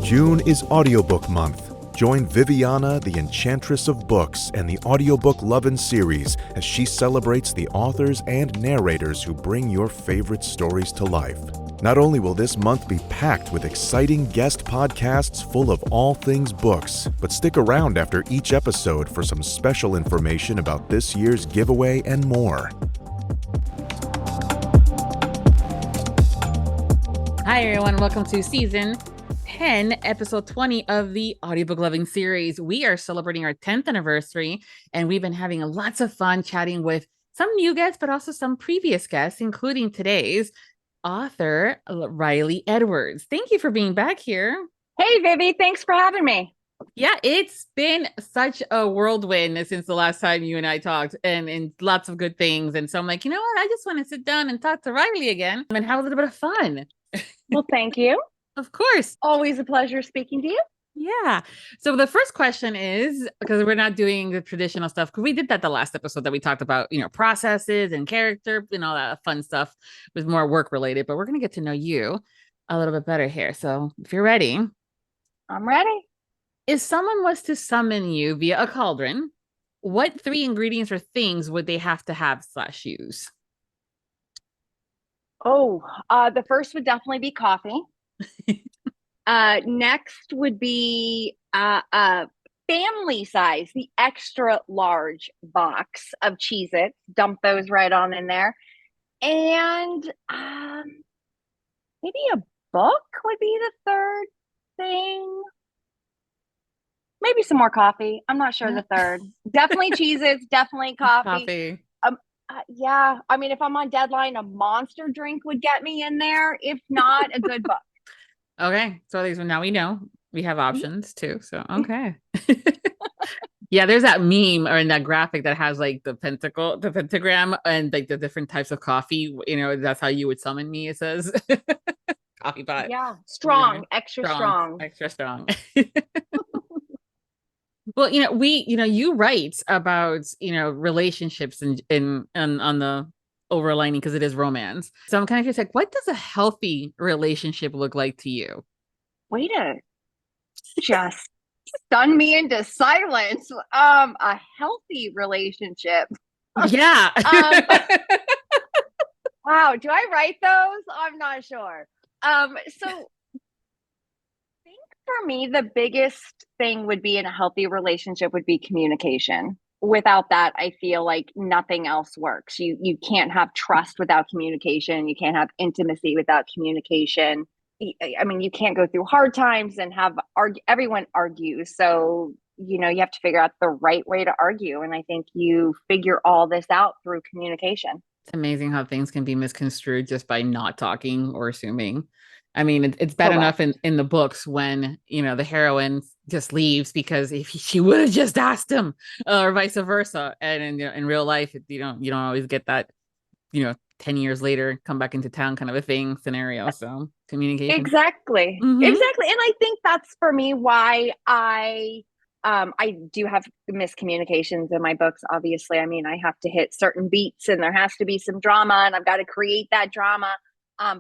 June is Audiobook Month. Join Viviana, the Enchantress of Books, and the Audiobook Lovin Series as she celebrates the authors and narrators who bring your favorite stories to life. Not only will this month be packed with exciting guest podcasts full of all things books, but stick around after each episode for some special information about this year's giveaway and more. Hi everyone, welcome to season 10, episode 20 of the Audiobook Lovin Series. We are celebrating our 10th anniversary, and we've been having lots of fun chatting with some new guests, but also some previous guests, including today's author, Riley Edwards. Thank you for being back here. Hey, Vivi, thanks for having me. Yeah, it's been such a whirlwind since the last time you and I talked, and lots of good things. And so I'm like, you know what? I just want to sit down and talk to Riley again and have a little bit of fun. Well, thank you. Of course. Always a pleasure speaking to you. Yeah. So the first question is, because we're not doing the traditional stuff, because we did that the last episode that we talked about, processes and character and all that fun stuff was more work related, but we're going to get to know you a little bit better here. So if you're ready. I'm ready. If someone was to summon you via a cauldron, what 3 ingredients or things would they have to have / use? Oh, the first would definitely be coffee. Next would be a family size, the extra large box of Cheez-Its. Dump those right on in there. And maybe a book would be the third thing. Maybe some more coffee. I'm not sure the third. Definitely Cheez-Its, definitely coffee. Yeah, I mean, if I'm on deadline, a monster drink would get me in there. If not, a good book. Okay, so at least now we know we have options too. So okay. Yeah, there's that meme or in that graphic that has like the pentagram, and like the different types of coffee. That's how you would summon me. It says coffee pot. Yeah, strong, extra strong. Extra strong. Well, you write about, relationships and on the overlining because it is romance. So I'm kind of curious, like, what does a healthy relationship look like to you? Way to just stun me into silence. A healthy relationship. Yeah. Wow. Do I write those? I'm not sure. So for me, the biggest thing would be in a healthy relationship would be communication. Without that, I feel like nothing else works. You can't have trust without communication. You can't have intimacy without communication. I mean, you can't go through hard times and have everyone argue. So, you have to figure out the right way to argue. And I think you figure all this out through communication. It's amazing how things can be misconstrued just by not talking or assuming. I mean, it's bad enough in the books when, the heroine just leaves because if she would have just asked him, or vice versa. And in real life, you don't always get that, 10 years later, come back into town kind of a thing scenario. So communication. Exactly. Mm-hmm. Exactly. And I think that's for me why I do have miscommunications in my books. Obviously, I mean, I have to hit certain beats and there has to be some drama and I've got to create that drama.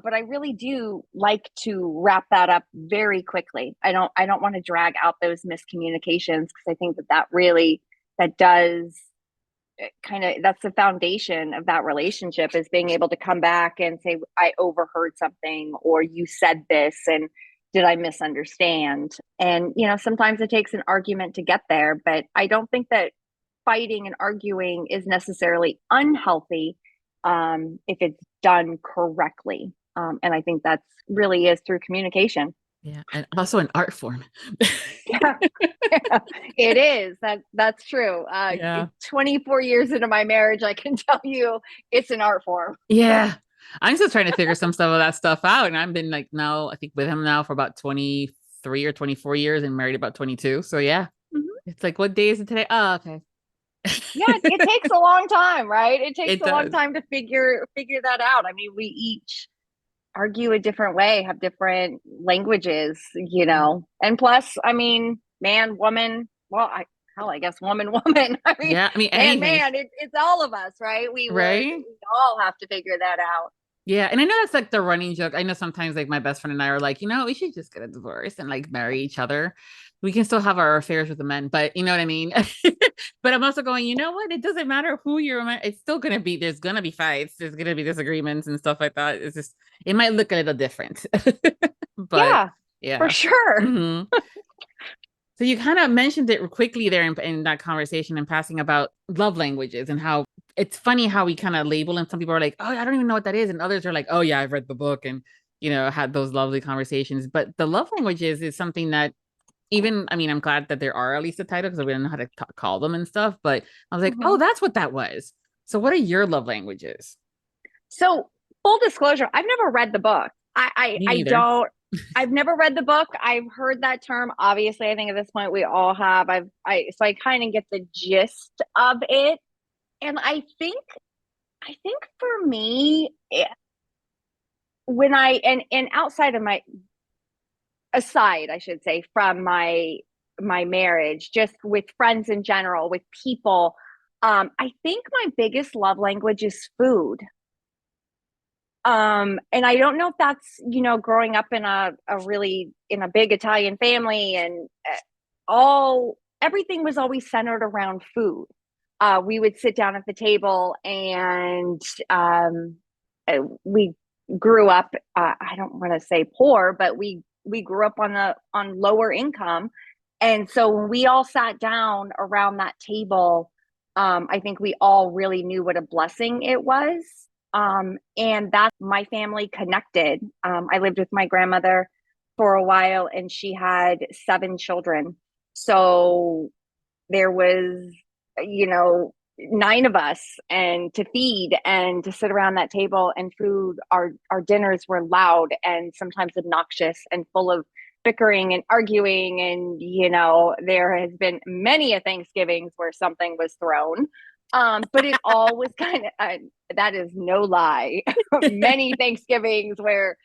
But I really do like to wrap that up very quickly. I don't want to drag out those miscommunications because I think that does kind of, that's the foundation of that relationship, is being able to come back and say, I overheard something, or you said this, and did I misunderstand? And, sometimes it takes an argument to get there, but I don't think that fighting and arguing is necessarily unhealthy if it's done correctly. And I think that's really is through communication. Yeah. And also an art form. Yeah, it is. That's true. 24 years into my marriage, I can tell you it's an art form. Yeah. I'm still trying to figure some of that stuff out. And I've been like now, I think with him now for about 23 or 24 years and married about 22. So yeah, It's like, what day is it today? Oh, okay. Yeah, it takes a long time, right? It takes a long time to figure that out. I mean, we each argue a different way, have different languages, and plus, I mean, man, woman, well, I guess woman. I mean, yeah, I mean, anything. Man, it's all of us, right? We all have to figure that out. Yeah, and I know that's like the running joke. I know sometimes like my best friend and I are like, we should just get a divorce and like marry each other. We can still have our affairs with the men, but you know what I mean? But I'm also going, you know what? It doesn't matter who you're, it's still gonna be, there's gonna be fights, there's gonna be disagreements and stuff like that. It's just, it might look a little different. But Yeah, for yeah. sure. Mhm. So you kind of mentioned it quickly there in that conversation and passing about love languages and how it's funny how we kind of label and some people are like, oh, I don't even know what that is. And others are like, oh yeah, I've read the book and, had those lovely conversations. But the love languages is something that even, I mean, I'm glad that there are at least a title because we don't know how to call them and stuff. But I was like, oh, Mhm. that's what that was. So what are your love languages? So full disclosure, I've never read the book. Me I neither. don't. I've never read the book. I've heard that term. Obviously, I think at this point we all have. So I kind of get the gist of it, and I think for me, when and outside of my aside, I should say, from my marriage, just with friends in general, with people, I think my biggest love language is food. And I don't know if that's, growing up in in a big Italian family and everything was always centered around food. We would sit down at the table and we grew up, I don't want to say poor, but we grew up on lower income. And so when we all sat down around that table, I think we all really knew what a blessing it was. And that's my family connected. I lived with my grandmother for a while and she had 7 children. So there was, you know, 9 of us and to feed and to sit around that table and food. Our dinners were loud and sometimes obnoxious and full of bickering and arguing. And, there has been many a Thanksgivings where something was thrown. But it all was kind of, that is no lie. Many Thanksgivings where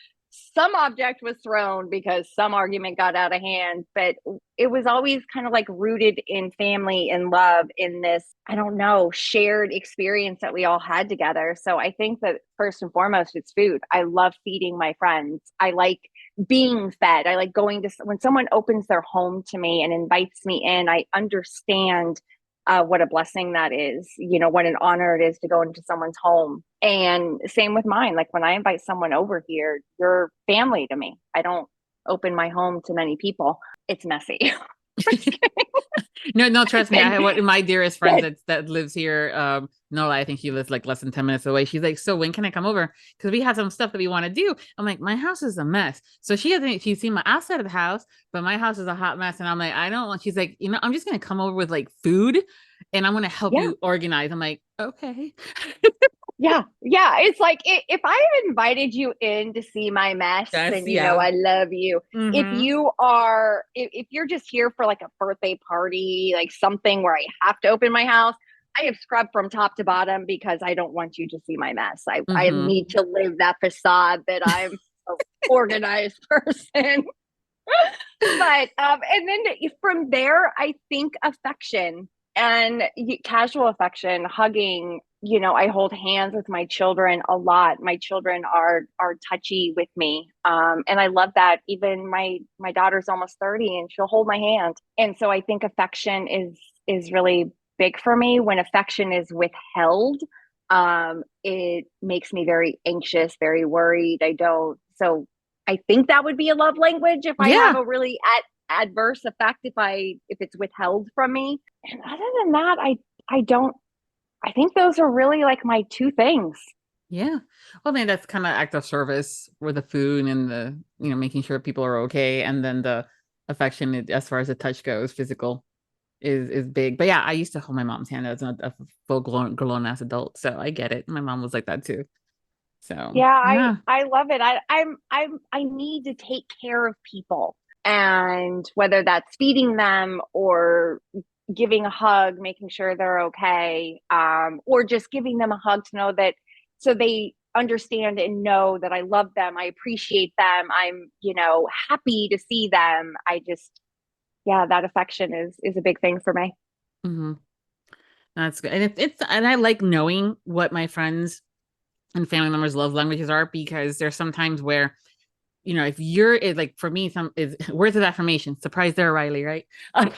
some object was thrown because some argument got out of hand, but it was always kind of like rooted in family and love in this, I don't know, shared experience that we all had together. So I think that first and foremost, it's food. I love feeding my friends. I like being fed. I like going to, when someone opens their home to me and invites me in, I understand what a blessing that is, what an honor it is to go into someone's home. And same with mine. Like when I invite someone over here, you're family to me. I don't open my home to many people. It's messy. No, trust me. I have one of my dearest friends But that lives here. No, I think she lives like less than 10 minutes away. She's like, so when can I come over? Because we have some stuff that we want to do. I'm like, my house is a mess. So she's seen my outside of the house, but my house is a hot mess. And I'm like, I don't want, she's like, I'm just gonna come over with like food and I'm gonna help yeah, you organize. I'm like, okay. yeah. It's like if I have invited you in to see my mess, That's then yeah. I love you. If Mm-hmm. if you're just here for like a birthday party, like something where I have to open my house, I have scrubbed from top to bottom because I don't want you to see my mess. I Mm-hmm. need to live that facade that I'm an organized person. But and then from there, I think affection and casual affection, hugging. I hold hands with my children a lot. My children are touchy with me, and I love that. Even my daughter's almost 30, and she'll hold my hand. And so I think affection is really big for me. When affection is withheld, it makes me very anxious, very worried. I don't. So I think that would be a love language if I have Yeah. a really adverse effect if it's withheld from me. And other than that, I don't. I think those are really like my 2 things. Yeah. Well, I mean, that's kind of act of service with the food and the, making sure people are okay. And then the affection, as far as the touch goes, physical is big. But yeah, I used to hold my mom's hand as a full grown ass adult. So I get it. My mom was like that too. So Yeah, yeah. I love it. I need to take care of people, and whether that's feeding them or giving a hug, making sure they're okay, or just giving them a hug to know that so they understand and know that I love them, I appreciate them, I'm happy to see them. I just yeah, that affection is a big thing for me. Hmm. That's good. And and I like knowing what my friends and family members' love languages are, because there's sometimes where, you know, if you're like, for me, some is words of affirmation. Surprise there, Riley, right? And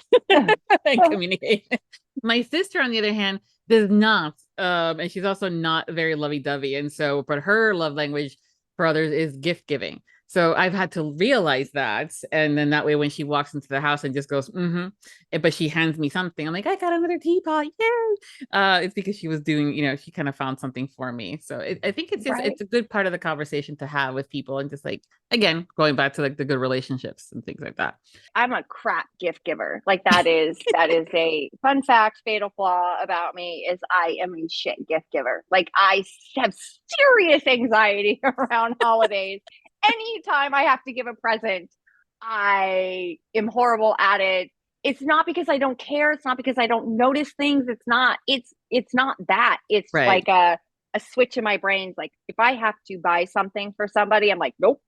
communication. My sister, on the other hand, does not. And she's also not very lovey-dovey. And so, but her love language for others is gift giving. So I've had to realize that. And then that way, when she walks into the house and just goes, but she hands me something, I'm like, I got another teapot. Yay. It's because she was doing, you know, she kind of found something for me. So I think it's just, it's a good part of the conversation to have with people, and just like, again, going back to like the good relationships and things like that. I'm a crap gift giver. Like that is a fun fact, fatal flaw about me, is I am a shit gift giver. Like I have serious anxiety around holidays. Anytime I have to give a present, I am horrible at it. It's not because I don't care. It's not because I don't notice things. It's not that. It's like a switch in my brain. Like if I have to buy something for somebody, I'm like, nope.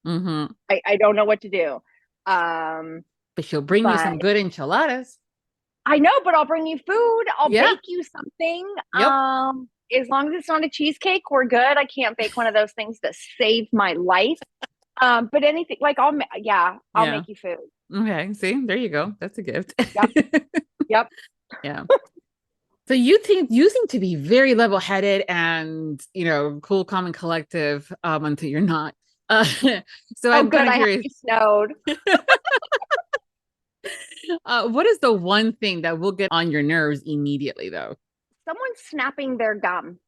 I don't know what to do. But she'll bring you some good enchiladas. I know, but I'll bring you food. I'll bake you something. Yep. As long as it's not a cheesecake, we're good. I can't bake one of those things that save my life. But anything, like I'll make you food. Okay, see, there you go. That's a gift. Yep. Yeah. So you seem to be very level-headed and, you know, cool, calm, and collective, until you're not. So I'm kind of curious. Snowed. What is the one thing that will get on your nerves immediately, though? Someone snapping their gum.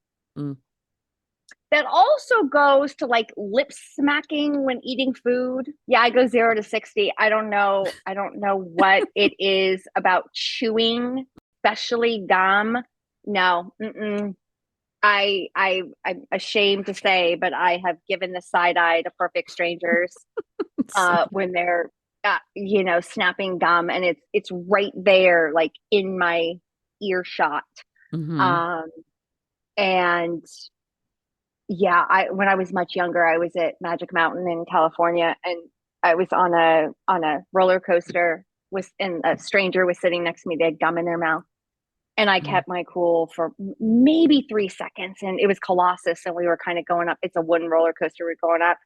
That also goes to like lip smacking when eating food. Yeah, I go 0 to 60. I don't know what it is about chewing, especially gum. No, I'm ashamed to say, but I have given the side eye to perfect strangers when they're snapping gum, and it's right there, like in my earshot. And yeah, when I was much younger, I was at Magic Mountain in California, and I was on a roller coaster and a stranger was sitting next to me. They had gum in their mouth, and I kept my cool for maybe 3 seconds. And it was Colossus, and we were kind of going up. It's a wooden roller coaster. We're going up,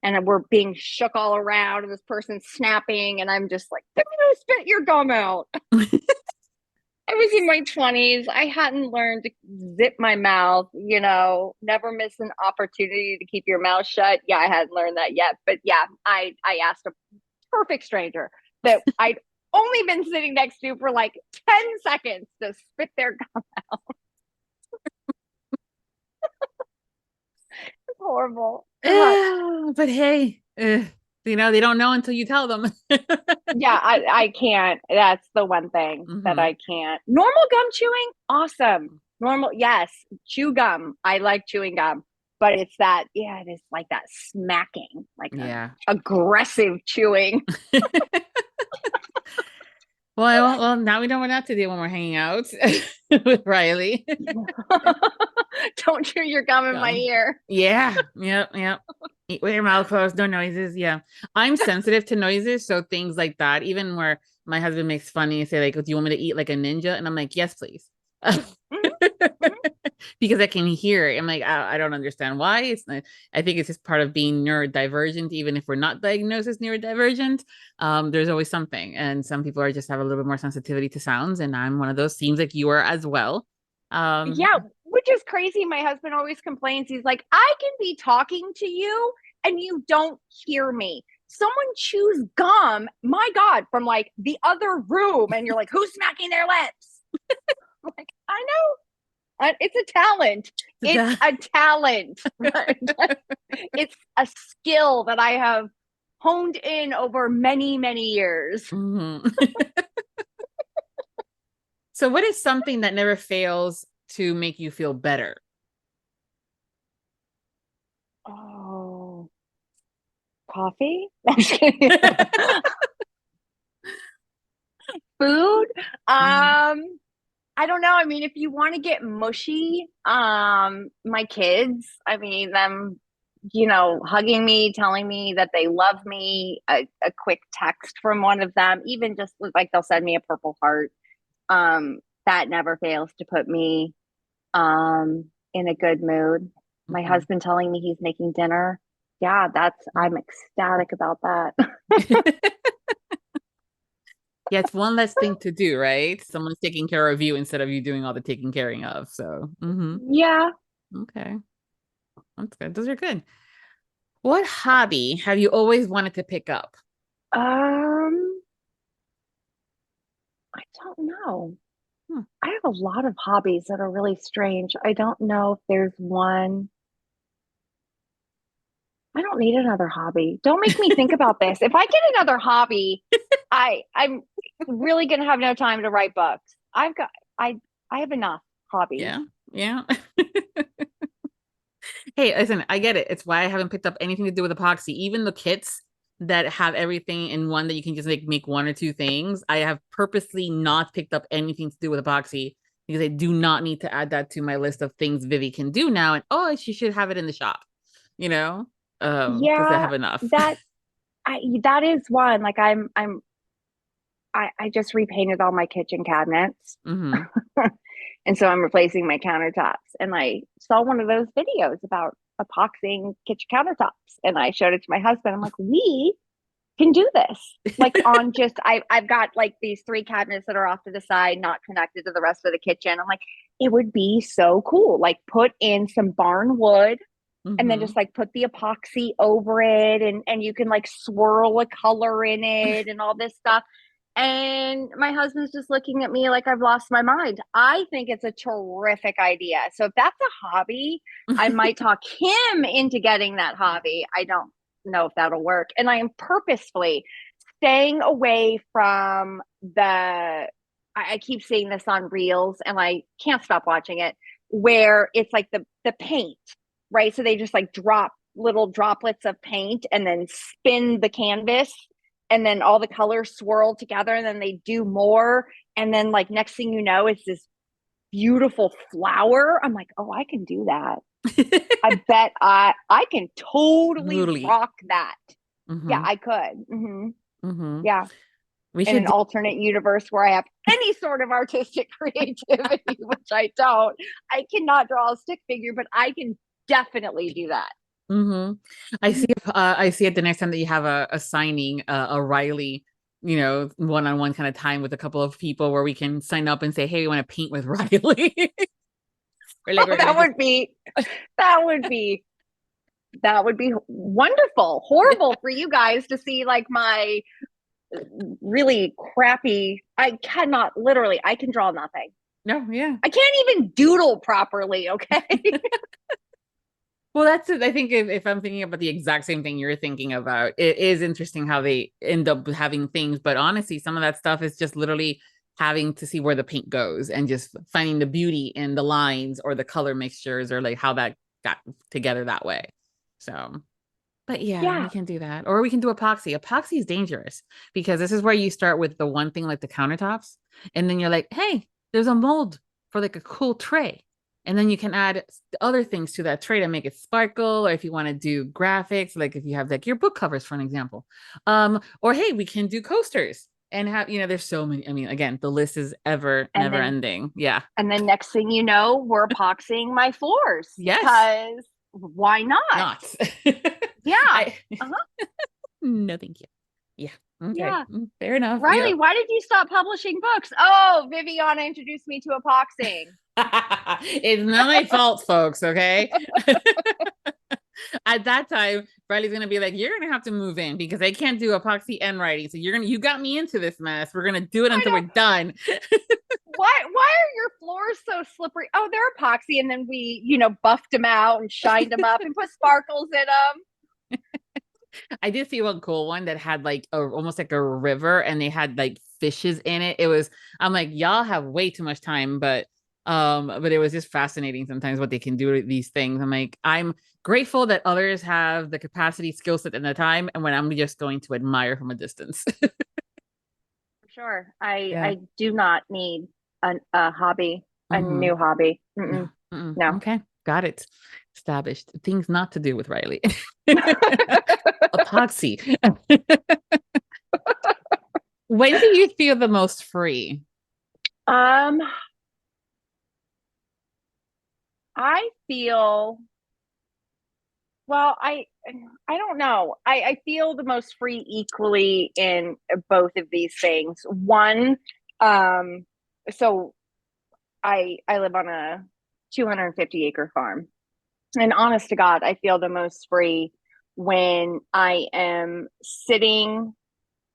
and we're being shook all around, and this person's snapping, and I'm just like, "They're gonna spit your gum out." I was in my 20s. I hadn't learned to zip my mouth, never miss an opportunity to keep your mouth shut. Yeah, I hadn't learned that yet. But yeah, I asked a perfect stranger that I'd only been sitting next to for like 10 seconds to spit their gum out. It's horrible. But hey, they don't know until you tell them. Yeah, I can't. That's the one thing that I can't. Normal gum chewing, awesome. Normal, yes. Chew gum. I like chewing gum. But it's that, it is like that smacking, like aggressive chewing. Well, now we know what not to do when we're hanging out with Riley. Don't chew your gum in my ear. Yeah. Yep. Eat with your mouth closed, no noises. Yeah. I'm sensitive to noises. So things like that, even where my husband makes fun and say, like, do you want me to eat like a ninja? And I'm like, yes, please. Because I can hear it. I'm like, I don't understand why. It's not, I think it's just part of being neurodivergent. Even if we're not diagnosed as neurodivergent, there's always something. And some people are just have a little bit more sensitivity to sounds. And I'm one of those. Seems like you are as well. Yeah, which is crazy. My husband always complains. He's like, I can be talking to you and you don't hear me. Someone chews gum, my God, from like the other room. And you're like, who's smacking their lips? I'm like, I know. It's a talent. It's a talent. It's a skill that I have honed in over many, many years. So what is something that never fails to make you feel better? Oh, coffee? Food? I don't know. I mean, if you want to get mushy, my kids, I mean, them, hugging me, telling me that they love me, a quick text from one of them, even just like they'll send me a purple heart. That never fails to put me in a good mood. My husband telling me he's making dinner. Yeah, I'm ecstatic about that. Yeah, it's one less thing to do, right? Someone's taking care of you instead of you doing all the taking caring of. So, Yeah. okay, that's good. Those are good. What hobby have you always wanted to pick up? Um, I don't know. Hmm. I have a lot of hobbies that are really strange. I don't know if there's one. I don't need another hobby. Don't make me think about this. If I get another hobby, I'm really gonna have no time to write books. I I have enough hobbies. Yeah, yeah. Hey, listen, I get it. It's why I haven't picked up anything to do with epoxy. Even the kits that have everything in one that you can just make one or two things. I have purposely not picked up anything to do with epoxy because I do not need to add that to my list of things Vivi can do now. And oh, she should have it in the shop, you know, because I Yeah, have enough. that is one. Like I just repainted all my kitchen cabinets. Mm-hmm. And so I'm replacing my countertops. And I saw one of those videos about epoxying kitchen countertops. And I showed it to my husband. I'm like, we can do this. Like on just I've got like these three cabinets that are off to the side, not connected to the rest of the kitchen. I'm like, it would be so cool. Like put in some barn wood and then Mm-hmm. just like put the epoxy over it and you can like swirl a color in it and all this stuff. And my husband's just looking at me like I've lost my mind. I think it's a terrific idea. So if that's a hobby, I might talk him into getting that hobby. I don't know if that'll work. And I am purposefully staying away from I keep seeing this on reels and I can't stop watching it, where it's like the paint, right? So they just like drop little droplets of paint and then spin the canvas and then all the colors swirl together and then they do more. And then like next thing you know, it's this beautiful flower. I'm like, oh, I can do that. I bet I can totally Totally. rock that. Yeah, Mm-hmm. I could. Mm-hmm. Yeah. We In should an do. alternate universe where I have any sort of artistic creativity, which I don't. I cannot draw a stick figure, but I can definitely do that. Mm-hmm. I see it the next time that you have a signing, a Riley, one-on-one kind of time with a couple of people where we can sign up and say, hey, we want to paint with Riley. We're like, Oh, we're gonna just that would be wonderful. Horrible for you guys to see like my really crappy. I can draw nothing. no, yeah. I can't even doodle properly. Okay. Well, that's it. I think if I'm thinking about the exact same thing you're thinking about, it is interesting how they end up having things. But honestly, some of that stuff is just literally having to see where the paint goes and just finding the beauty in the lines or the color mixtures or like how that got together that way. So, but yeah, we Yeah. can do that. Or we can do epoxy. Epoxy is dangerous because this is where you start with the one thing like the countertops. And then you're like, hey, there's a mold for like a cool tray. And then you can add other things to that tray to make it sparkle, or if you want to do graphics, like if you have like your book covers, for an example. Or hey, we can do coasters and have, there's so many. I mean, again, the list is And never then ending. Yeah. and then next thing you know, we're epoxying my floors Yes. because why not? Not. Yeah. I Uh-huh. no, thank you. Yeah. Okay. Yeah. Fair enough. Riley, Yep. why did you stop publishing books? Oh, Viviana introduced me to epoxying. It's not my fault, folks. Okay. At that time, Riley's gonna be like, "You're gonna have to move in because I can't do epoxy and writing. So you got me into this mess. We're gonna do it until we're done." Why are your floors so slippery? Oh, they're epoxy, and then we, buffed them out and shined them up and put sparkles in them. I did see one cool one that had like almost like a river, and they had like fishes in it. I'm like, y'all have way too much time, but it was just fascinating sometimes what they can do with these things. I'm like, I'm grateful that others have the capacity, skill set, and the time, and when I'm just going to admire from a distance. Sure. Yeah. I do not need a hobby, a new hobby. No. No. Okay. Got it. Established. Things not to do with Riley. Epoxy. When do you feel the most free? I feel Well, I don't know. I feel the most free equally in both of these things. One, so I live on a 250-acre farm. And honest to God, I feel the most free when I am sitting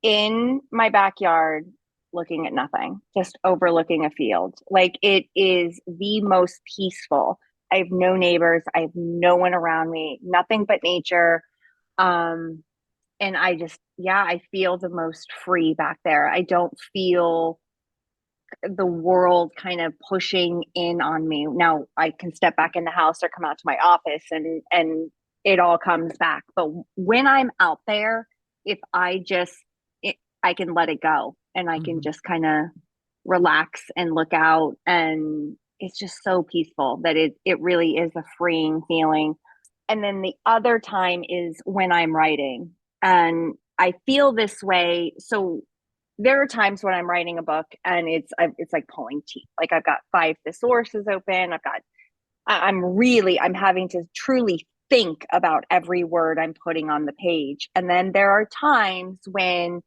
in my backyard looking at nothing, just overlooking a field. Like, it is the most peaceful. I have no neighbors, I have no one around me, nothing but nature. And I just, yeah, I feel the most free back there. I don't feel the world kind of pushing in on me. Now I can step back in the house or come out to my office and it all comes back. But when I'm out there, if I just I can let it go and I can just kind of relax and look out, and it's just so peaceful that it really is a freeing feeling. And then the other time is when I'm writing, and I feel this way. So there are times when I'm writing a book and it's like pulling teeth. Like, I've got 5 thesauruses open. I'm having to truly think about every word I'm putting on the page. And then there are times when,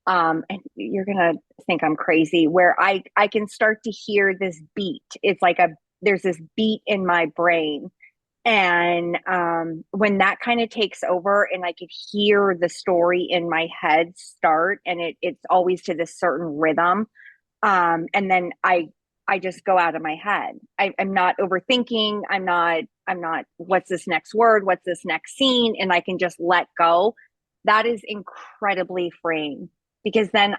and you're going to think I'm crazy, where I can start to hear this beat. It's like there's this beat in my brain. And when that kind of takes over and I could hear the story in my head start, and it's always to this certain rhythm. And then I just go out of my head. I'm not overthinking. I'm not, what's this next word? What's this next scene? And I can just let go. That is incredibly freeing, because then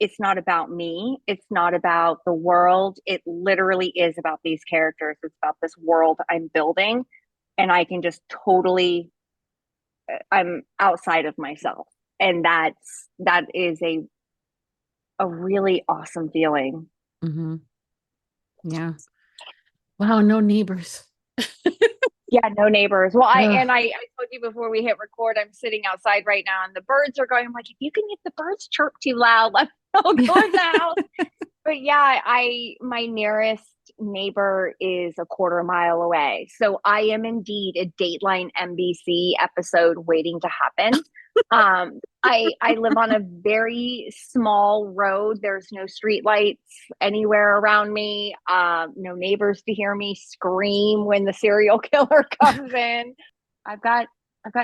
it's not about me. It's not about the world. It literally is about these characters. It's about this world I'm building. And I can just totally, I'm outside of myself. And that is a really awesome feeling. Mm-hmm. Yeah. Wow. No neighbors. Yeah, no neighbors. Well, I told you before we hit record, I'm sitting outside right now and the birds are going. I'm like, if you can get the birds chirp too loud, I'll go in the house. But yeah, my nearest neighbor is a quarter mile away. So I am indeed a Dateline NBC episode waiting to happen. I live on a very small road. There's no street lights anywhere around me. No neighbors to hear me scream when the serial killer comes in. I've got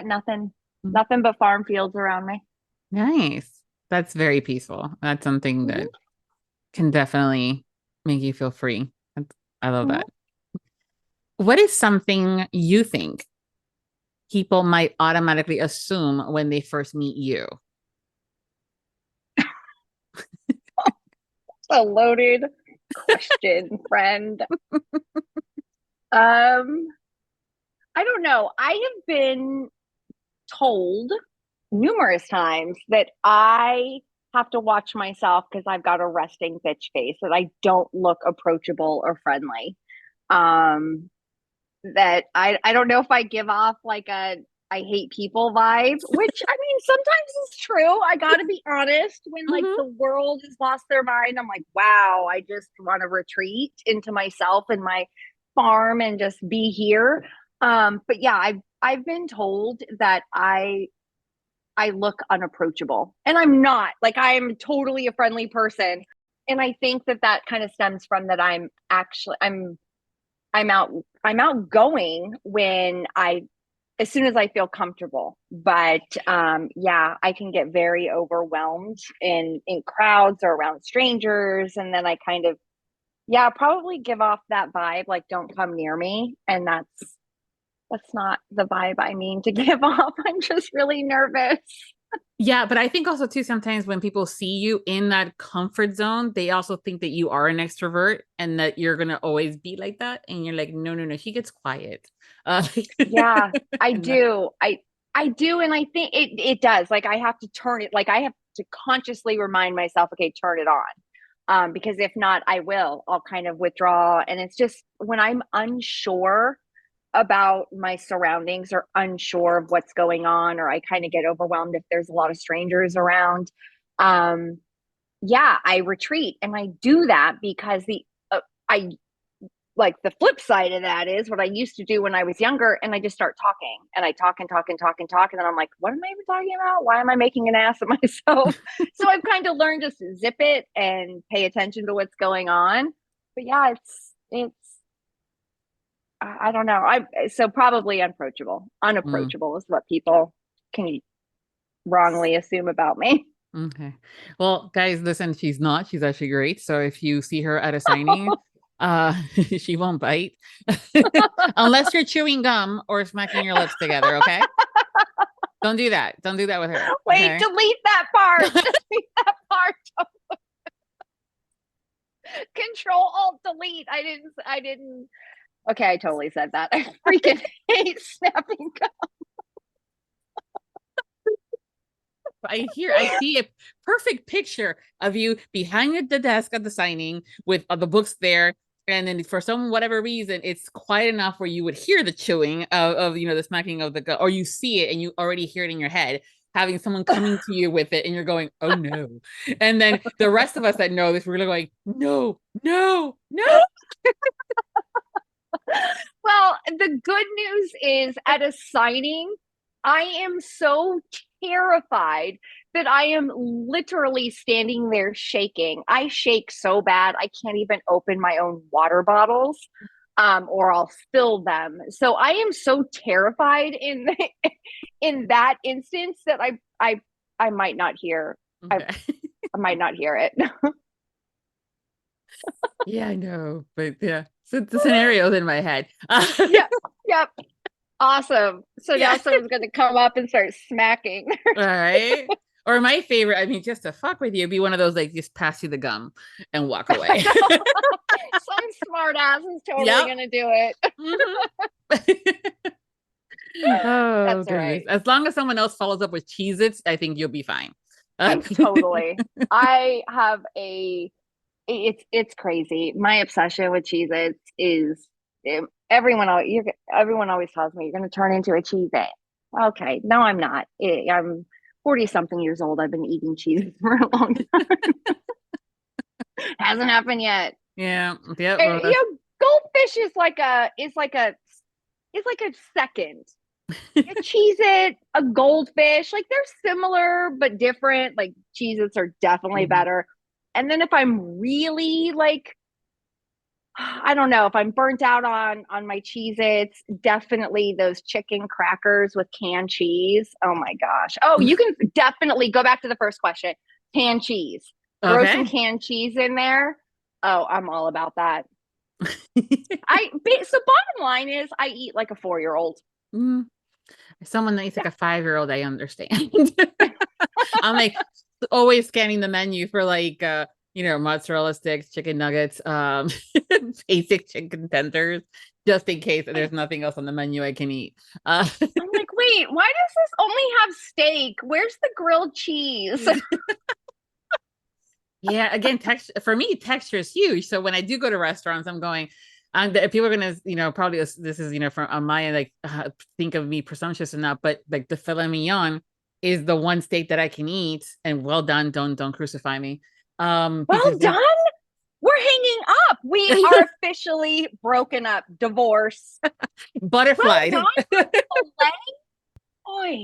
nothing but farm fields around me. Nice. That's very peaceful. That's something that can definitely make you feel free. I love that. What is something you think people might automatically assume when they first meet you? A loaded question, friend. I don't know. I have been told numerous times that I have to watch myself because I've got a resting bitch face, that I don't look approachable or friendly. That I don't know if I give off like a I hate people vibe, which I mean, sometimes it's true. I got to be honest. When like the world has lost their mind, I'm like, wow, I just want to retreat into myself and my farm and just be here. But yeah, I've been told that I look unapproachable, and I'm not. Like, I am totally a friendly person, and I think that kind of stems from that I'm outgoing when as soon as I feel comfortable. But yeah, I can get very overwhelmed in crowds or around strangers, and then I kind of probably give off that vibe, like, don't come near me. And that's not the vibe I mean to give off. I'm just really nervous. Yeah, but I think also too, sometimes when people see you in that comfort zone, they also think that you are an extrovert and that you're gonna always be like that. And you're like, no, he gets quiet. Yeah, I do. I do, and I think it does. Like, I have to turn it. Like, I have to consciously remind myself, okay, turn it on. Because if not, I'll kind of withdraw. And it's just when I'm unsure about my surroundings or unsure of what's going on, or I kind of get overwhelmed if there's a lot of strangers around. I retreat, and I do that because like the flip side of that is what I used to do when I was younger, and I just start talking and I talk and talk and talk and talk. And then I'm like, what am I even talking about? Why am I making an ass of myself? So I've kind of learned just to zip it and pay attention to what's going on. But yeah, it's, I don't know. So probably unapproachable is what people can wrongly assume about me. Okay. Well, guys, listen, she's actually great. So if you see her at a signing, she won't bite unless you're chewing gum or smacking your lips together. Okay. Don't do that with her. Wait, okay? delete that part. Delete that part. Control Alt Delete. I didn't. Okay, I totally said that. I freaking hate snapping gum. I see a perfect picture of you behind the desk at the signing with the books there. And then for whatever reason, it's quiet enough where you would hear the chewing of the smacking of the gum, or you see it and you already hear it in your head, having someone coming to you with it and you're going, oh no. And then the rest of us that know this, we're going, no. Well, the good news is at a signing, I am so terrified that I am literally standing there shaking. I shake so bad, I can't even open my own water bottles, or I'll spill them. So I am so terrified in that instance that I might not hear. Okay. I might not hear it. Yeah, I know, but yeah, so the scenario's in my head. Yep. Awesome. So now someone's going to come up and start smacking. All right. Or my favorite, I mean, just to fuck with you, be one of those like just pass you the gum and walk away. Some smart ass is totally going to do it. Oh, that's right. As long as someone else follows up with Cheez-Its, I think you'll be fine. Totally. I have it's crazy. My obsession with Cheez-Its is everyone always tells me you're going to turn into a Cheez-It. Okay, no, I'm not. I'm 40 something years old. I've been eating cheese for a long time. Hasn't happened yet. Yeah. Goldfish is like a second. A Cheez-It, a goldfish, like they're similar but different. Like Cheez-Its are definitely better. And then if I'm really like, I don't know, if I'm burnt out on my Cheez-Its, definitely those chicken crackers with canned cheese. Oh my gosh. Oh, you can definitely go back to the first question. Canned cheese. Throw some canned cheese in there. Oh, I'm all about that. So bottom line is I eat like a 4-year-old. Someone that eats like a 5-year-old, I understand. I'm like always scanning the menu for like mozzarella sticks, chicken nuggets, basic chicken tenders, just in case there's nothing else on the menu I can eat. I'm like, wait, why does this only have steak? Where's the grilled cheese? Yeah, again, for me, texture is huge. So when I do go to restaurants, I'm going, people are gonna, probably this is, from on my end, like think of me presumptuous enough, but like the filet mignon is the one steak that I can eat, and well done. Don't crucify me. Well done. We're hanging up. We are officially broken up. Divorce. Butterfly. Well done.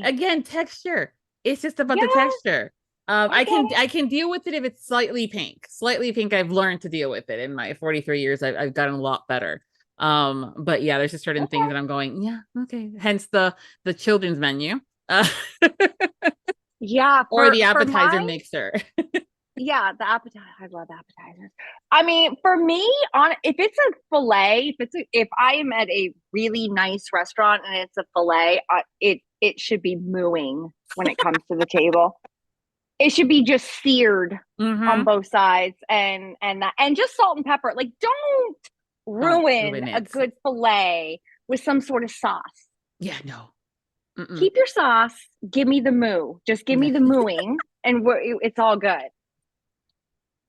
Again, texture. It's just about the texture. I can deal with it if it's slightly pink. Slightly pink, I've learned to deal with it. In my 43 years, I've gotten a lot better. But yeah, there's just certain things that I'm going, yeah, okay. Hence the children's menu. Yeah. Or the appetizer mixer. Yeah, the appetizer. I love appetizers. I mean, for me, if it's a fillet, if I am at a really nice restaurant and it's a fillet, it should be mooing when it comes to the table. It should be just seared on both sides, and just salt and pepper. Like, don't ruin a good fillet with some sort of sauce. Yeah, no. Keep your sauce. Give me the moo. Just give me the mooing, and it's all good.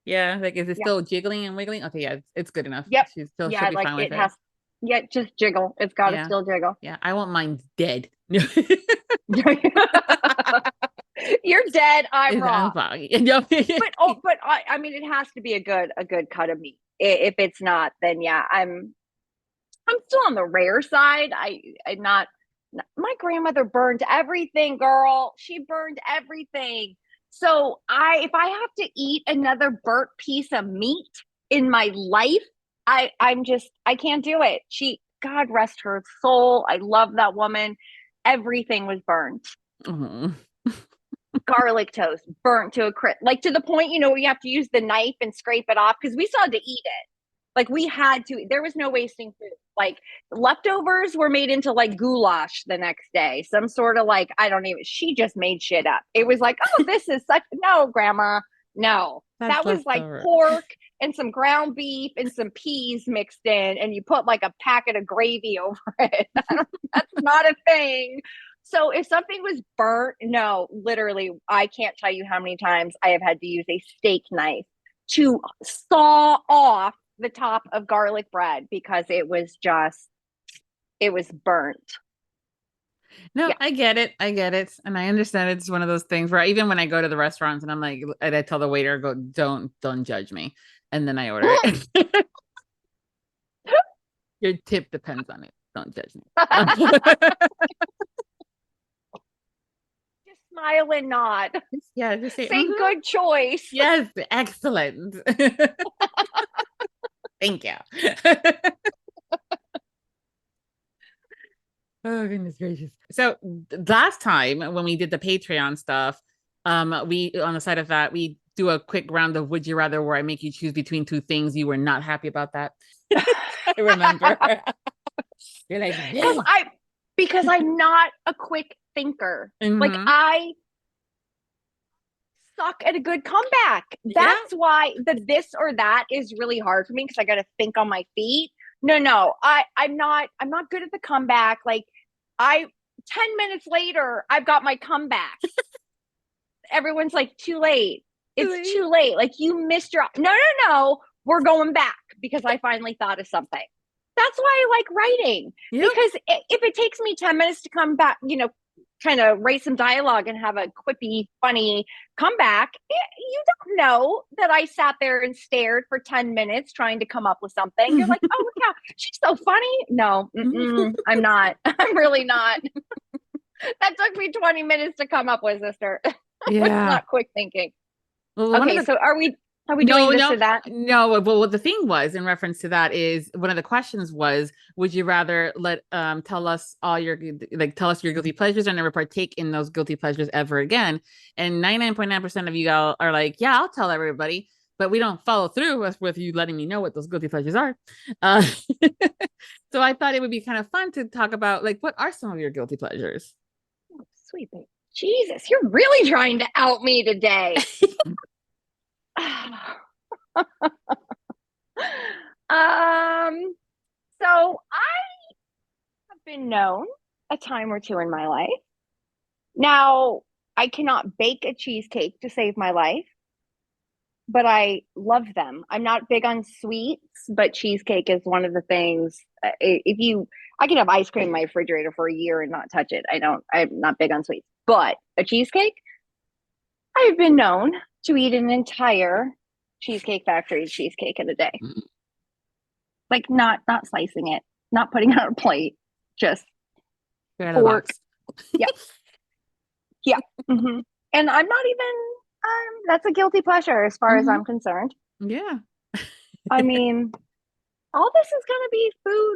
Yeah, like is it still jiggling and wiggling? Okay, yeah, it's good enough. Yep. She'll be fine with it. Yeah, just jiggle. It's got to still jiggle. Yeah, I want mine dead. You're dead. I'm raw. But I mean, it has to be a good cut of meat. If it's not, then yeah, I'm I'm still on the rare side. I'm not. My grandmother burned everything, girl. She burned everything. So if I have to eat another burnt piece of meat in my life, I can't do it. God rest her soul. I love that woman. Everything was burnt. Mhm. Garlic toast burnt to a crisp, like to the point, where you have to use the knife and scrape it off because we still had to eat it. Like we had to. There was no wasting food. Like leftovers were made into like goulash the next day. Some sort of like, I don't even. She just made shit up. It was like, oh, this is such no, grandma. No, that was like pork and some ground beef and some peas mixed in, and you put like a packet of gravy over it. That's not a thing. So if something was burnt, no, literally, I can't tell you how many times I have had to use a steak knife to saw off the top of garlic bread because it was burnt. No, yeah. I get it. And I understand it's one of those things where even when I go to the restaurants and I'm like, and I tell the waiter, don't judge me. And then I order it. Your tip depends on it. Don't judge me. Just smile and nod. Yeah, just say good choice. Yes, excellent. Thank you. Oh, goodness gracious. So last time when we did the Patreon stuff, we on the side of that, we do a quick round of Would You Rather where I make you choose between two things. You were not happy about that. I remember. You're like, because I'm not a quick thinker. Mm-hmm. Like I suck at a good comeback. That's why the this or that is really hard for me because I got to think on my feet. No, I'm not good at the comeback. Like 10 minutes later, I've got my comeback. Everyone's like, too late. It's too late. Like you missed your, no, we're going back because I finally thought of something. That's why I like writing because if it takes me 10 minutes to come back, kind of write some dialogue and have a quippy, funny comeback, you don't know that I sat there and stared for 10 minutes trying to come up with something. You're like, oh, yeah, she's so funny. No, I'm not. I'm really not. That took me 20 minutes to come up with, sister. Yeah. It's not quick thinking. Well, okay, so are we doing this or that? No. Well, what the thing was in reference to that is one of the questions was, would you rather tell us your guilty pleasures and never partake in those guilty pleasures ever again? And 99.9% of you all are like, yeah, I'll tell everybody, but we don't follow through with you letting me know what those guilty pleasures are. So I thought it would be kind of fun to talk about like, what are some of your guilty pleasures? Oh, sweet baby. Jesus, you're really trying to out me today. So I have been known a time or two in my life. Now, I cannot bake a cheesecake to save my life, but I love them. I'm not big on sweets, but cheesecake is one of the things. I can have ice cream in my refrigerator for a year and not touch it. I'm not big on sweets, but a cheesecake, I've been known to eat an entire Cheesecake Factory cheesecake in a day. Like not slicing it, not putting it on a plate, just fork. Yeah. Mm-hmm. And I'm not even, that's a guilty pleasure as far as I'm concerned. Yeah. I mean, all this is going to be food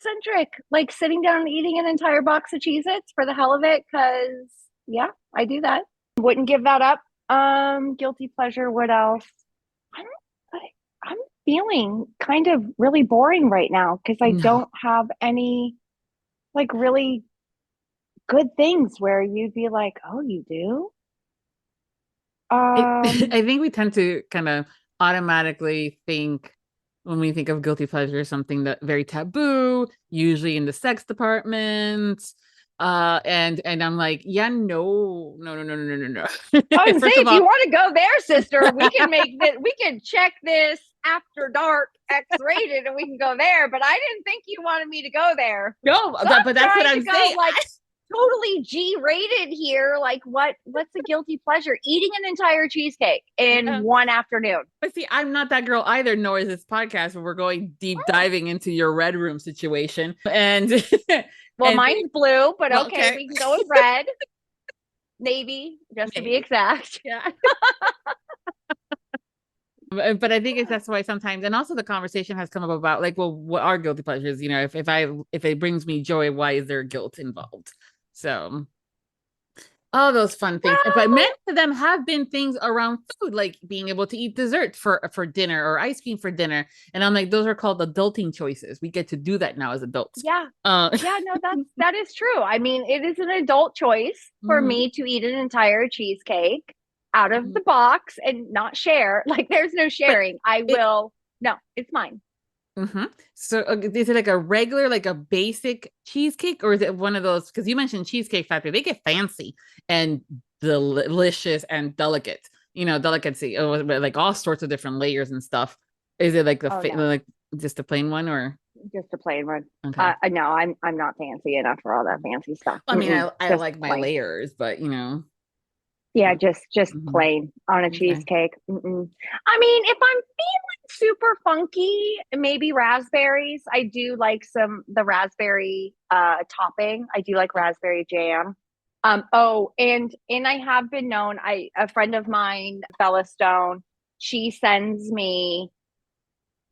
centric, like sitting down and eating an entire box of Cheez-Its for the hell of it. Cause yeah, I do that. Wouldn't give that up. Guilty pleasure. What else? I'm feeling kind of really boring right now because I don't have any like really good things where you'd be like, oh, you do? I think we tend to kind of automatically think when we think of guilty pleasure, something that very taboo, usually in the sex department. And I'm like, yeah, no. I was saying, if you want to go there, sister, we can make this, we can check this after dark X-rated and we can go there, but I didn't think you wanted me to go there. No, but that's what I'm saying. Like totally G-rated here. Like what's a guilty pleasure? Eating an entire cheesecake in one afternoon. But see, I'm not that girl either, nor is this podcast where we're going deep diving into your red room situation. And well, and mine's blue, but well, okay, we can go with red. Navy, just to be exact. Yeah. But I think that's why sometimes, and also the conversation has come up about like, well, what are guilty pleasures? You know, if it brings me joy, why is there guilt involved? So all those fun things. But many of them have been things around food, like being able to eat dessert for dinner or ice cream for dinner. And I'm like, those are called adulting choices. We get to do that now as adults. Yeah. Yeah, no, that is true. I mean, it is an adult choice for me to eat an entire cheesecake out of the box and not share. Like there's no sharing. No, it's mine. So is it like a regular, like a basic cheesecake, or is it one of those? Because you mentioned Cheesecake Factory, they get fancy and delicious and delicate. You know, delicacy, like all sorts of different layers and stuff. Is it like like just a plain one, or just a plain one? Okay. No, I'm not fancy enough for all that fancy stuff. I mean, I like my layers, but you know. Yeah, just plain on a cheesecake. I mean, if I'm feeling super funky, maybe raspberries. I do like the raspberry topping. I do like raspberry jam. And I have been known. A friend of mine, Bella Stone, she sends me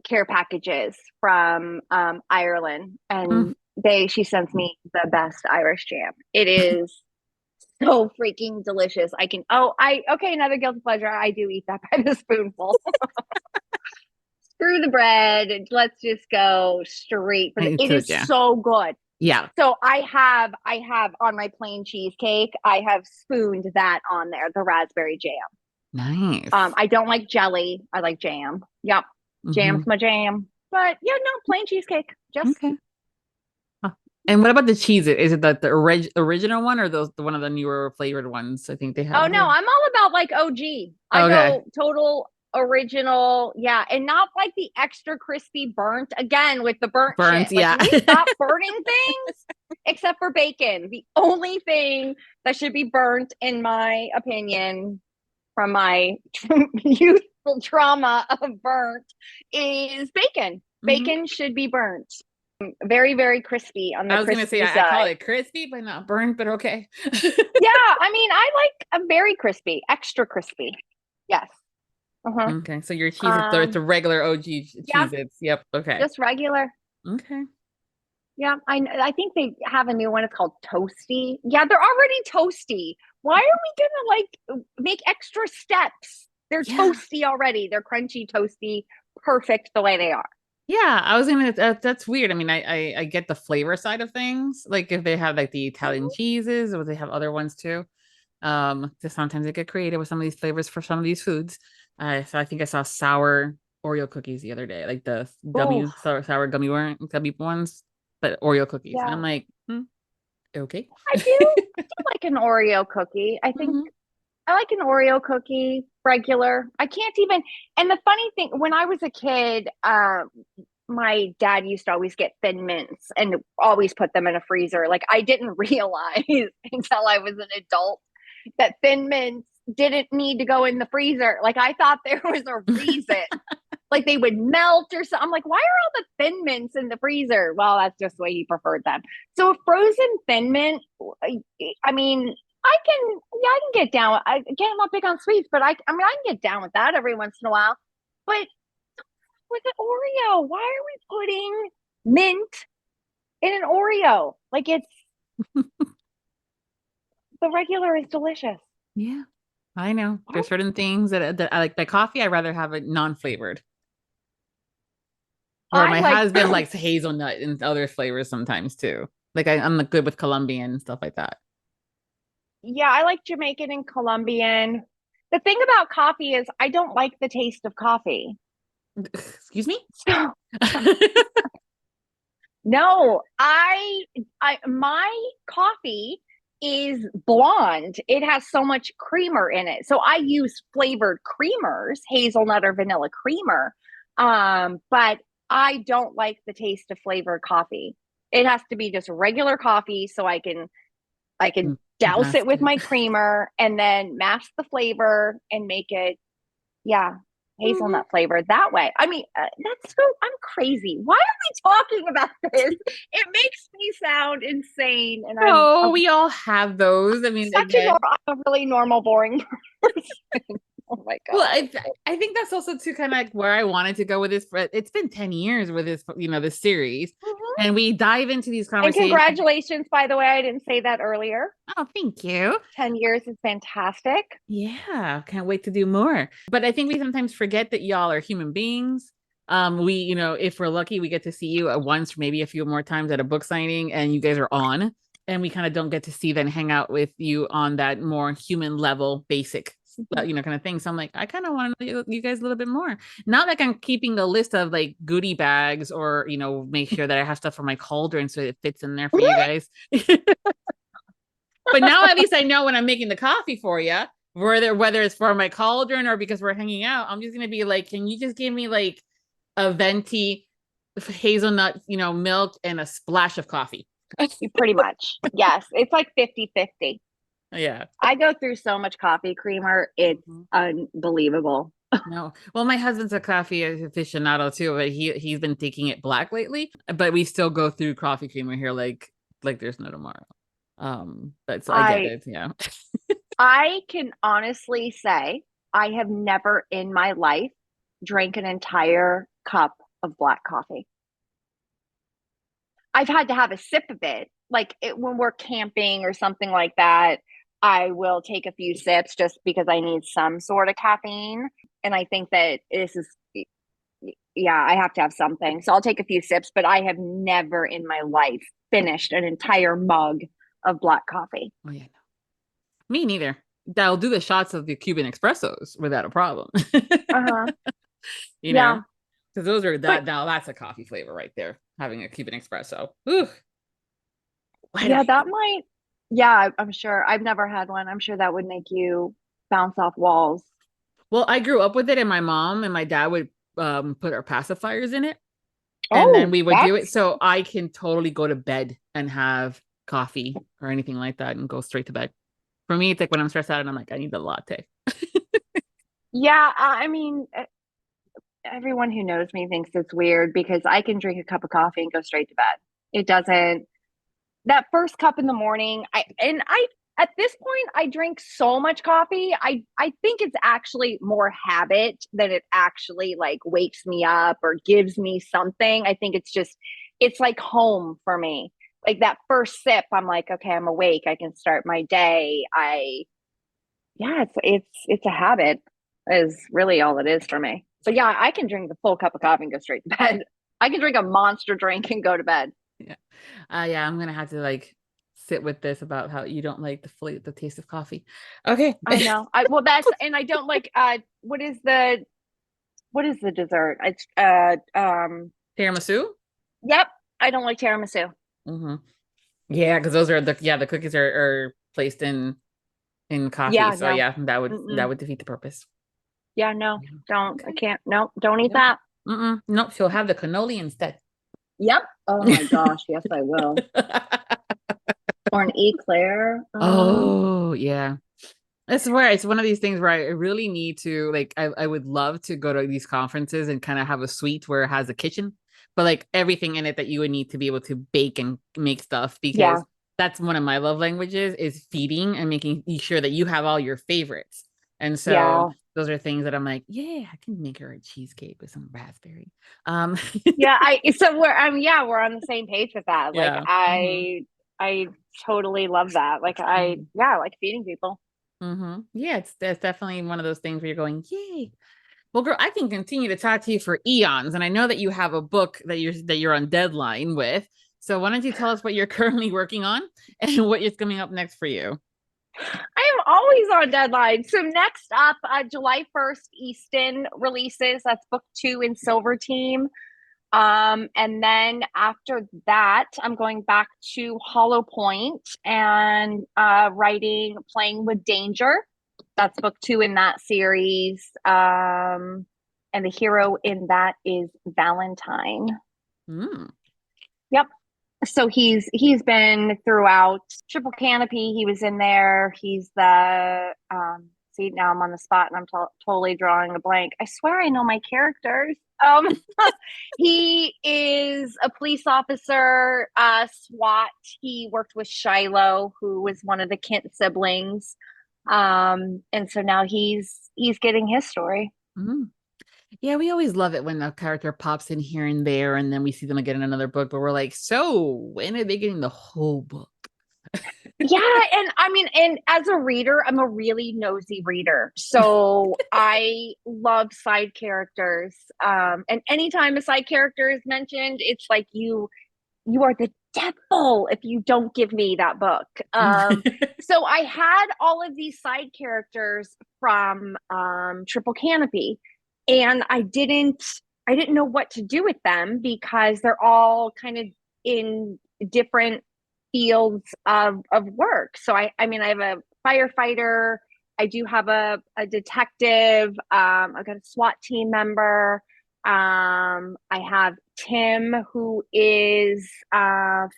care packages from Ireland, and she sends me the best Irish jam. It is so freaking delicious. Another guilty pleasure. I do eat that by the spoonful. Screw the bread. Let's just go straight for it is so good. Yeah. So I have on my plain cheesecake, I have spooned that on there, the raspberry jam. Nice. I don't like jelly. I like jam. Yep. Jam's my jam. But yeah, no, plain cheesecake. Just okay. And what about the cheese? Is it the original one, or the one of the newer flavored ones? I think they have. Oh no, I'm all about like OG. I go total original, yeah, and not like the extra crispy burnt. Again, with the burnt shit. Yeah. Like, can we stop burning things? Except for bacon. The only thing that should be burnt, in my opinion, from my youthful trauma of burnt, is bacon. Bacon should be burnt. Very, very crispy on the crispy side. I was going to say, I call it crispy, but not burnt, but okay. Yeah, I mean, I like a very crispy, extra crispy. Yes. Okay, so your cheese it's a regular OG cheese. Yep. Okay. Just regular. Okay. Yeah, I think they have a new one. It's called Toasty. Yeah, they're already toasty. Why are we gonna like make extra steps? They're toasty already. They're crunchy, toasty, perfect the way they are. Yeah, I was gonna. That's weird. I mean, I get the flavor side of things. Like if they have like the Italian cheeses, or they have other ones too. Just sometimes they get creative with some of these flavors for some of these foods. So I think I saw sour Oreo cookies the other day, like the sour gummy ones, but Oreo cookies. Yeah. And I'm like, okay. I do like an Oreo cookie. I think I like an Oreo cookie, regular. I can't even. And the funny thing, when I was a kid, my dad used to always get Thin Mints and always put them in a freezer. Like I didn't realize until I was an adult that Thin Mints didn't need to go in the freezer. Like I thought there was a reason. Like they would melt or something. I'm like, why are all the Thin Mints in the freezer? Well, that's just the way he preferred them. So a frozen Thin Mint, I mean, I can get down. Again, I'm not big on sweets, but I can get down with that every once in a while. But with an Oreo, why are we putting mint in an Oreo? Like it's the regular is delicious. Yeah, I know. There's certain things that I like. By coffee, I'd rather have it non-flavored. Or my husband likes hazelnut and other flavors sometimes too. Like I'm good with Colombian and stuff like that. Yeah, I like Jamaican and Colombian. The thing about coffee is I don't like the taste of coffee. Excuse me? No, my coffee is blonde. It has so much creamer in it. So I use flavored creamers, hazelnut or vanilla creamer. But I don't like the taste of flavored coffee. It has to be just regular coffee so I can I could douse it with it. my creamer and then mask the flavor and make it, hazelnut flavor that way. I mean, I'm crazy. Why are we talking about this? It makes me sound insane. And Oh, we all have those. I mean, again, I'm a really normal, boring person. Oh my God. well, I think that's also too kind of like where I wanted to go with this. But it's been 10 years with this, this series. And we dive into these And conversations. congratulations, by the way. I didn't say that earlier. Oh, thank you. 10 years is fantastic. Yeah, can't wait to do more. But I think we sometimes forget that y'all are human beings. We, if we're lucky, we get to see you at once, maybe a few more times at a book signing, and you guys are on. And we kind of don't get to see then hang out with you on that more human level, basic, kind of thing. So I'm like, I kind of want to know you guys a little bit more. Not like I'm keeping a list of like goodie bags or, make sure that I have stuff for my cauldron so it fits in there for you guys. But now at least I know when I'm making the coffee for you, whether it's for my cauldron or because we're hanging out, I'm just gonna be like, can you just give me like a venti hazelnut, milk and a splash of coffee? Pretty much. Yes. It's like 50-50. Yeah. I go through so much coffee creamer. It's unbelievable. No. Well, my husband's a coffee aficionado too, but he's been taking it black lately. But we still go through coffee creamer here like there's no tomorrow. But so I get it. Yeah. I can honestly say I have never in my life drank an entire cup of black coffee. I've had to have a sip of it. Like when we're camping or something like that, I will take a few sips just because I need some sort of caffeine. And I think that I have to have something. So I'll take a few sips, but I have never in my life finished an entire mug of black coffee. Oh yeah. Me neither. I'll do the shots of the Cuban espressos without a problem. You know, because those are now that's a coffee flavor right there. Having a Cuban espresso. Ooh. That might. Yeah, I'm sure. I've never had one. I'm sure that would make you bounce off walls. Well, I grew up with it, and my mom and my dad would put our pacifiers in it, and then we would do it. So I can totally go to bed and have coffee or anything like that, and go straight to bed. For me, it's like when I'm stressed out and I'm like, I need a latte. Yeah, I mean, everyone who knows me thinks it's weird because I can drink a cup of coffee and go straight to bed. It doesn't. That first cup in the morning, at this point, I drink so much coffee. I think it's actually more habit than it actually like wakes me up or gives me something. I think it's like home for me. Like that first sip, I'm like, okay, I'm awake. I can start my day. It's a habit is really all it is for me. So yeah, I can drink the full cup of coffee and go straight to bed. I can drink a monster drink and go to bed. Yeah. I'm gonna have to like sit with this about how you don't like the taste of coffee. Okay. I know. I don't like what is the dessert? It's tiramisu. Yep, I don't like tiramisu. Yeah, because those are the cookies are placed in coffee. Yeah, so no. that would defeat the purpose. Yeah, no, don't. I can't. No, don't eat that. Nope, she'll have the cannoli instead. Yep. Oh my gosh, yes, I will. Or an eclair. Oh yeah. That's where it's one of these things where I really need to like I would love to go to these conferences and kind of have a suite where it has a kitchen, but like everything in it that you would need to be able to bake and make stuff because that's one of my love languages is feeding and making sure that you have all your favorites. And so those are things that I'm like, yeah, I can make her a cheesecake with some raspberry. we're on the same page with that. Like I totally love that. Like I like feeding people. Yeah, it's definitely one of those things where you're going, yay. Well, girl, I can continue to talk to you for eons, and I know that you have a book that you're on deadline with. So why don't you tell us what you're currently working on and what is coming up next for you? I am always on deadline. So next up, July 1st, S10 releases. That's book 2 in Silver Team. And then after that, I'm going back to Hollow Point and writing Playing with Danger. That's book 2 in that series. And the hero in that is Valentine. Mm. Yep. So he's been throughout Triple Canopy. He was in there. He's the see, now I'm on the spot and I'm totally drawing a blank. I swear I know my characters. He is a police officer, SWAT. He worked with Shiloh, who was one of the Kent siblings. And so now he's getting his story. Mm-hmm. Yeah, we always love it when a character pops in here and there, and then we see them again in another book, but we're like, so when are they getting the whole book? Yeah, and I mean, and as a reader, I'm a really nosy reader. So I love side characters. And anytime a side character is mentioned, it's like you are the devil if you don't give me that book. So I had all of these side characters from Triple Canopy, and I didn't know what to do with them because they're all kind of in different fields of work. So I mean, I have a firefighter, I do have a detective, I've got a SWAT team member. I have Tim, who is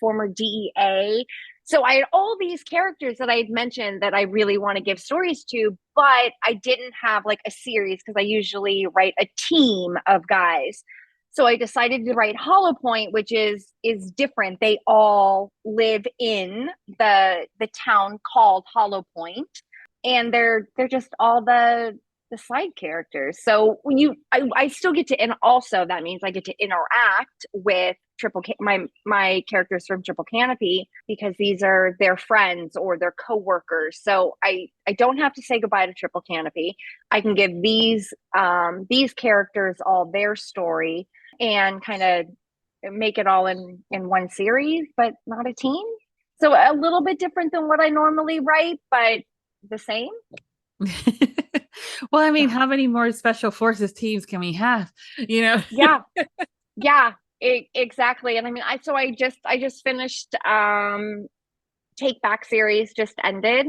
former DEA. So I had all these characters that I had mentioned that I really want to give stories to, but I didn't have like a series because I usually write a team of guys. So I decided to write Hollow Point, which is different. They all live in the town called Hollow Point, and they're just all the side characters. So when I still get to, and also that means I get to interact with my characters from Triple Canopy because these are their friends or their coworkers. So I don't have to say goodbye to Triple Canopy. I can give these characters all their story and kind of make it all in one series, but not a team. So a little bit different than what I normally write, but the same. Well, I mean, how many more special forces teams can we have? Yeah, exactly. And I mean, I just finished Take Back series just ended,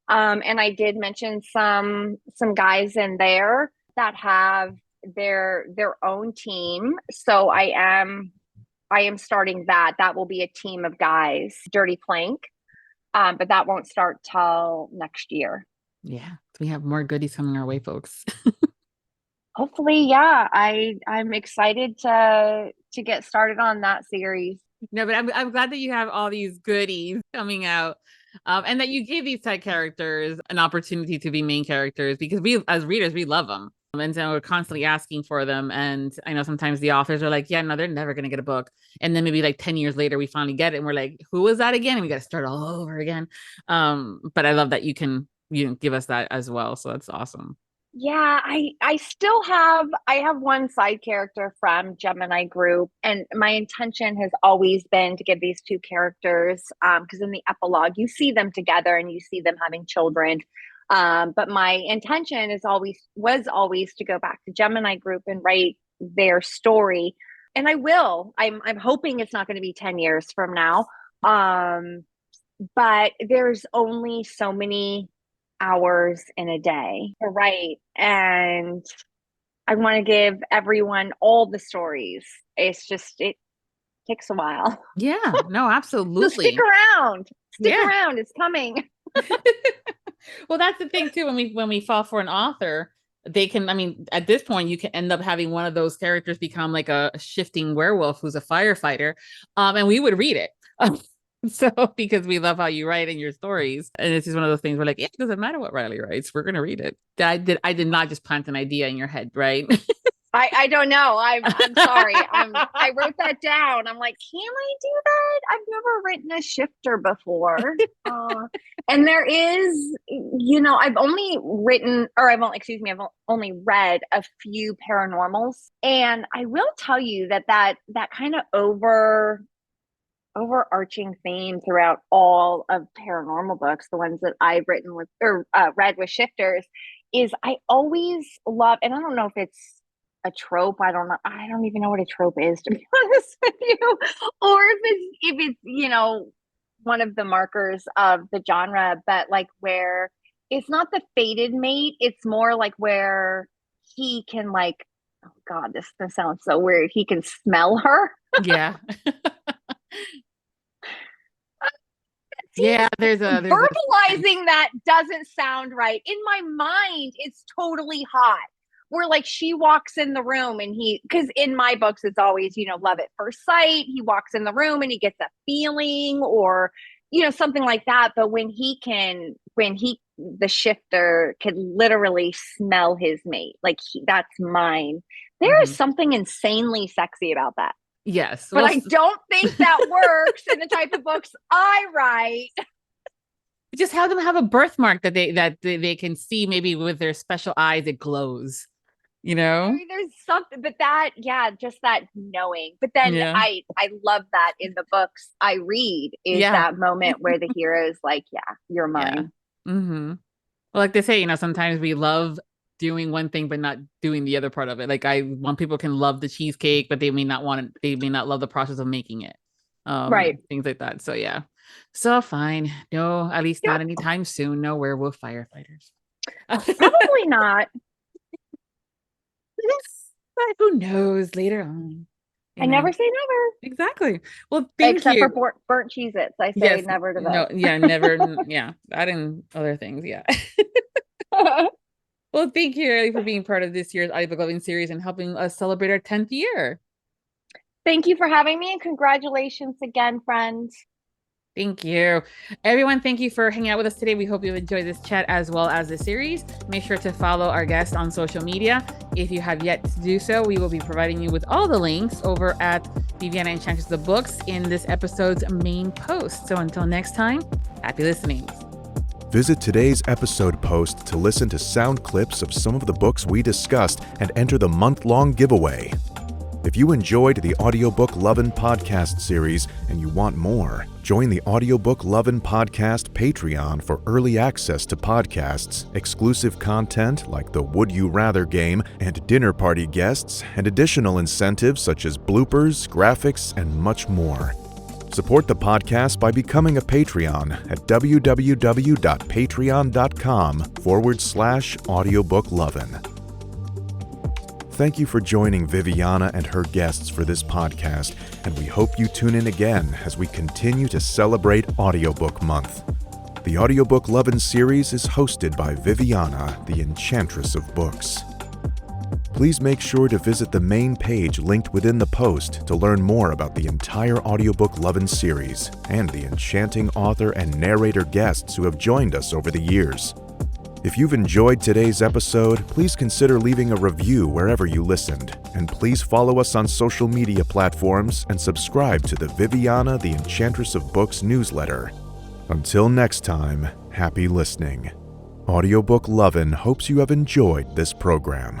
and I did mention some guys in there that have their own team. So I am starting that. That will be a team of guys, Dirty Plank, but that won't start till next year. Yeah, we have more goodies coming our way, folks. Hopefully, yeah. I'm excited to get started on that series. No, but I'm glad that you have all these goodies coming out, and that you gave these side characters an opportunity to be main characters, because we, as readers, we love them, and so we're constantly asking for them. And I know sometimes the authors are like, "Yeah, no, they're never gonna get a book," and then maybe like 10 years later, we finally get it, and we're like, "Who was that again?" And we got to start all over again. But I love that you can give us that as well. So that's awesome. Yeah, I still have one side character from Gemini Group, and my intention has always been to give these two characters, because in the epilogue you see them together and you see them having children. But my intention was always to go back to Gemini Group and write their story, and I will. I'm hoping it's not going to be 10 years from now. But there's only so many hours in a day to write, and I want to give everyone all the stories. It's just, it takes a while. Yeah, no, absolutely. So stick around. Stick around. It's coming. Well, that's the thing too. When we fall for an author, they can, I mean, at this point, you can end up having one of those characters become like a shifting werewolf who's a firefighter, and we would read it. So, because we love how you write in your stories, and it's just one of those things where like, it doesn't matter what Riley writes, we're gonna read it. I did not just plant an idea in your head, right? I don't know. I'm sorry. I wrote that down. I'm like, can I do that? I've never written a shifter before. And there is, I've only read a few paranormals, and I will tell you that kind of overarching theme throughout all of paranormal books, the ones that I've written with or read with shifters, is I always love, and I don't know if it's a trope. I don't even know what a trope is, to be honest with you, or if it's one of the markers of the genre, but like where it's not the fated mate, it's more like where he can, like, oh God, this sounds so weird, he can smell her. Yeah. Yeah, there's verbalizing that doesn't sound right. In my mind, it's totally hot. Where like she walks in the room and because in my books, it's always, love at first sight. He walks in the room and he gets a feeling or, something like that. But the shifter could literally smell his mate, like that's mine. There is something insanely sexy about that. Yes. But I don't think that works in the type of books I write. Just have them have a birthmark that they can see, maybe with their special eyes, it glows. There's something, but just that knowing. But then I love that in the books I read is that moment where the hero is like, you're mine. Yeah. Well, like they say, sometimes we love doing one thing but not doing the other part of it. Like one people can love the cheesecake, but they may not love the process of making it. Right. Things like that. So so fine. No, at least not anytime soon. No werewolf firefighters. Probably not. But who knows later on? I never say never. Exactly. Well, thank you. Except for burnt Cheez-Its. I say never to those. No, never. That and other things. Yeah. Well, thank you, Ellie, for being part of this year's Audiobook Lovin Series and helping us celebrate our 10th year. Thank you for having me and congratulations again, friends. Thank you. Everyone, thank you for hanging out with us today. We hope you enjoyed this chat as well as the series. Make sure to follow our guests on social media. If you have yet to do so, we will be providing you with all the links over at Viviana Enchantress of Books in this episode's main post. So until next time, happy listening. Visit today's episode post to listen to sound clips of some of the books we discussed and enter the month-long giveaway. If you enjoyed the Audiobook Lovin podcast series and you want more, join the Audiobook Lovin podcast Patreon for early access to podcasts, exclusive content like the Would You Rather game and dinner party guests, and additional incentives such as bloopers, graphics, and much more. Support the podcast by becoming a Patreon at www.patreon.com/audiobooklovin. Thank you for joining Viviana and her guests for this podcast, and we hope you tune in again as we continue to celebrate Audiobook Month. The Audiobook Lovin Series is hosted by Viviana, the Enchantress of Books. Please make sure to visit the main page linked within the post to learn more about the entire Audiobook Lovin Series and the enchanting author and narrator guests who have joined us over the years. If you've enjoyed today's episode, please consider leaving a review wherever you listened, and please follow us on social media platforms and subscribe to the Viviana, the Enchantress of Books newsletter. Until next time, happy listening. Audiobook Lovin hopes you have enjoyed this program.